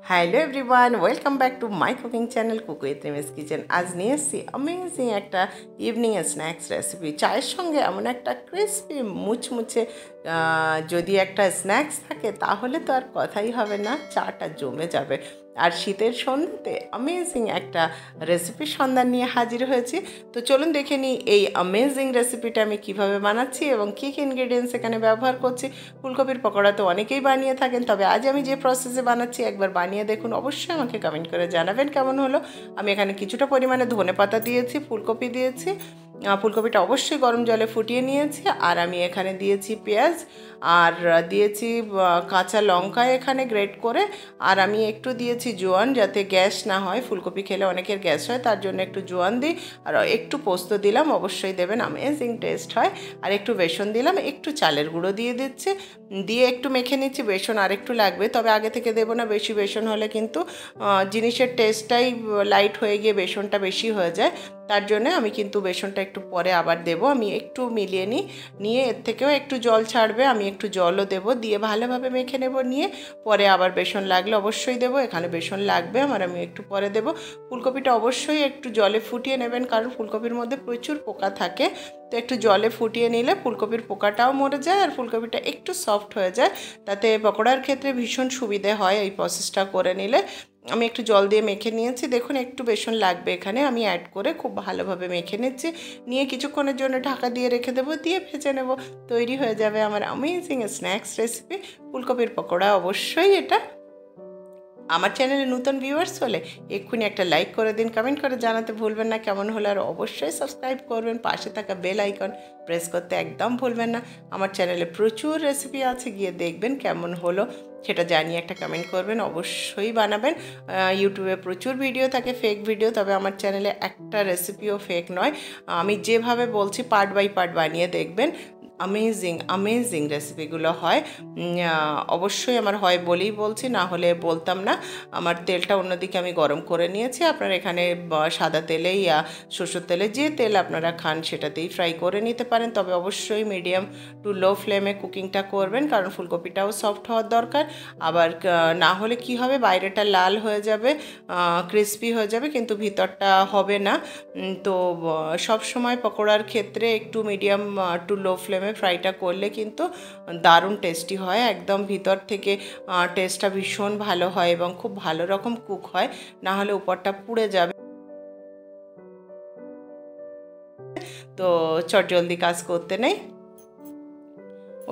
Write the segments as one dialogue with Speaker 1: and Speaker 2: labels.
Speaker 1: Hello everyone, welcome back to my cooking channel কুকু with রিমিস kitchen. আজ নিয়ে এসেছি অ্যামেজিং একটা ইভিনিং স্ন্যাক্স রেসিপি। চায়ের সঙ্গে এমন একটা ক্রিসপি মুচমুচে যদি একটা স্ন্যাক্স থাকে তাহলে তো আর কথাই হবে না, চাটা জমে যাবে। আর শীতের সন্ধ্যাতে অ্যামেজিং একটা রেসিপির সন্ধান নিয়ে হাজির হয়েছি। তো চলুন দেখে নিই এই অ্যামেজিং রেসিপিটা আমি কিভাবে বানাচ্ছি এবং কী কী ইনগ্রিডিয়েন্টস এখানে ব্যবহার করছি। ফুলকপির পকোড়া তো অনেকেই বানিয়ে থাকেন, তবে আজ আমি যে প্রসেসে বানাচ্ছি একবার বানিয়ে দেখুন, অবশ্যই আমাকে কমেন্ট করে জানাবেন কেমন হলো। আমি এখানে কিছুটা পরিমাণে ধনেপাতা দিয়েছি, ফুলকপি দিয়েছি, ফুলকপিটা অবশ্যই গরম জলে ফুটিয়ে নিয়েছি। আর আমি এখানে দিয়েছি পেঁয়াজ, আর দিয়েছি কাঁচা লঙ্কা এখানে গ্রেট করে, আর আমি একটু দিয়েছি জোয়ান যাতে গ্যাস না হয়। ফুলকপি খেলে অনেকের গ্যাস হয়, তার জন্য একটু জোয়ান দিই। আর একটু পোস্ত দিলাম, অবশ্যই দেবেন, অ্যামেজিং টেস্ট হয়। আর একটু বেসন দিলাম, একটু চালের গুঁড়ো দিয়ে দিচ্ছি, দিয়ে একটু মেখে নিচ্ছি। বেসন আর একটু লাগবে, তবে আগে থেকে দেবো না, বেশি বেসন হলে কিন্তু জিনিসের টেস্টটাই লাইট হয়ে গিয়ে বেসনটা বেশি হয়ে যায়। তার জন্য আমি কিন্তু বেসনটা একটু পরে আবার দেবো। আমি একটু মিলিয়ে নিয়ে এর থেকেও একটু জল ছাড়বে, আমি একটু জলও দেবো, দিয়ে ভালোভাবে মেখে নেব। নিয়ে পরে আবার বেসন লাগলে অবশ্যই দেবো, এখানে বেসন লাগবে আমার, আমি একটু পরে দেবো। ফুলকপিটা অবশ্যই একটু জলে ফুটিয়ে নেবেন, কারণ ফুলকপির মধ্যে প্রচুর পোকা থাকে। তো একটু জলে ফুটিয়ে নিলে ফুলকপির পোকাটাও মরে যায় আর ফুলকপিটা একটু সফট হয়ে যায়, তাতে পকোড়ার ক্ষেত্রে ভীষণ সুবিধে হয় এই প্রসেসটা করে নিলে। আমি একটু জল দিয়ে মেখে নিয়েছি, দেখুন একটু বেসন লাগবে এখানে, আমি অ্যাড করে খুব ভালোভাবে মেখে নিচ্ছি। নিয়ে কিছুক্ষণের জন্য ঢাকা দিয়ে রেখে দেবো, দিয়ে ভেজে নেব। তৈরি হয়ে যাবে আমার অ্যামেজিং স্ন্যাক্স রেসিপি ফুলকপির পকোড়া। অবশ্যই এটা আমার চ্যানেলে নতুন ভিউয়ার্স হলে এক্ষুনি একটা লাইক করে দিন, কমেন্ট করে জানাতে ভুলবেন না কেমন হলো। আর অবশ্যই সাবস্ক্রাইব করবেন, পাশে থাকা বেল আইকন প্রেস করতে একদম ভুলবেন না। আমার চ্যানেলে প্রচুর রেসিপি আছে, গিয়ে দেখবেন কেমন হলো সেটা জানিয়ে একটা কমেন্ট করবেন, অবশ্যই বানাবেন। ইউটিউবে প্রচুর ভিডিও থাকে, ফেক ভিডিও, তবে আমার চ্যানেলে একটা রেসিপিও ফেক নয়। আমি যেভাবে বলছি পার্ট বাই পার্ট বানিয়ে দেখবেন, অ্যামেজিং রেসিপিগুলো হয়। অবশ্যই আমার হয় বলেই বলছি, না হলে বলতাম না। আমার তেলটা অন্যদিকে আমি গরম করে নিয়েছি, আপনারা এখানে সাদা তেলেই সরষের তেলে যে তেল আপনারা খান সেটাতেই ফ্রাই করে নিতে পারেন, তবে অবশ্যই মিডিয়াম টু লো ফ্লেমে কুকিংটা করবেন, কারণ ফুলকপিটাও সফট হওয়ার দরকার। আবার না হলে কি হবে, বাইরেটা লাল হয়ে যাবে, ক্রিস্পি হয়ে যাবে, কিন্তু ভিতরটা হবে না। তো সব সময় পকোড়ার ক্ষেত্রে একটু মিডিয়াম টু লো ফ্লেমে ফ্রাইটা করলে কিন্তু দারুণ টেস্টি হয়, একদম ভিতর থেকে টেস্টটা ভীষণ ভালো হয় এবং খুব ভালো রকম কুক হয়, না হলে উপরটা পুড়ে যাবে। তো চটজলদি কাজ করতে নেই,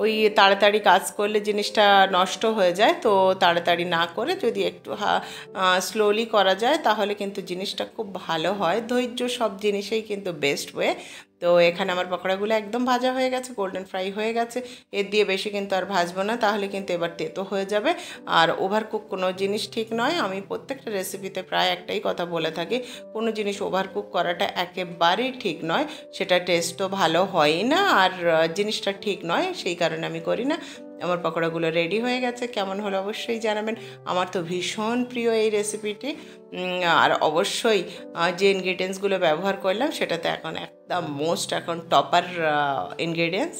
Speaker 1: ওই তাড়াতাড়ি কাজ করলে জিনিসটা নষ্ট হয়ে যায়। তো তাড়াতাড়ি না করে যদি একটু স্লোলি করা যায় তাহলে কিন্তু জিনিসটা খুব ভালো হয়। ধৈর্য সব জিনিসেই কিন্তু বেস্ট ওয়ে। তো এখানে আমার পকোড়াগুলো একদম ভাজা হয়ে গেছে, গোল্ডেন ফ্রাই হয়ে গেছে। এর দিয়ে বেশি কিন্তু আর ভাজবো না, তাহলে কিন্তু এবার তেতো হয়ে যাবে। আর ওভার কুক কোনো জিনিস ঠিক নয়, আমি প্রত্যেকটা রেসিপিতে প্রায় একটাই কথা বলে থাকি, কোনো জিনিস ওভার কুক করাটা একেবারেই ঠিক নয়, সেটা টেস্টও ভালো হয় না, আর জিনিসটা ঠিক নয়, সেই কারণে আমি করি না। আমার পকোড়াগুলো রেডি হয়ে গেছে, কেমন হলো অবশ্যই জানাবেন। আমার তো ভীষণ প্রিয় এই রেসিপিটি। আর অবশ্যই যে ইনগ্রিডিয়েন্টসগুলো ব্যবহার করলাম সেটাতে এখন একদম মোস্ট এখন টপার ইনগ্রিডিয়েন্টস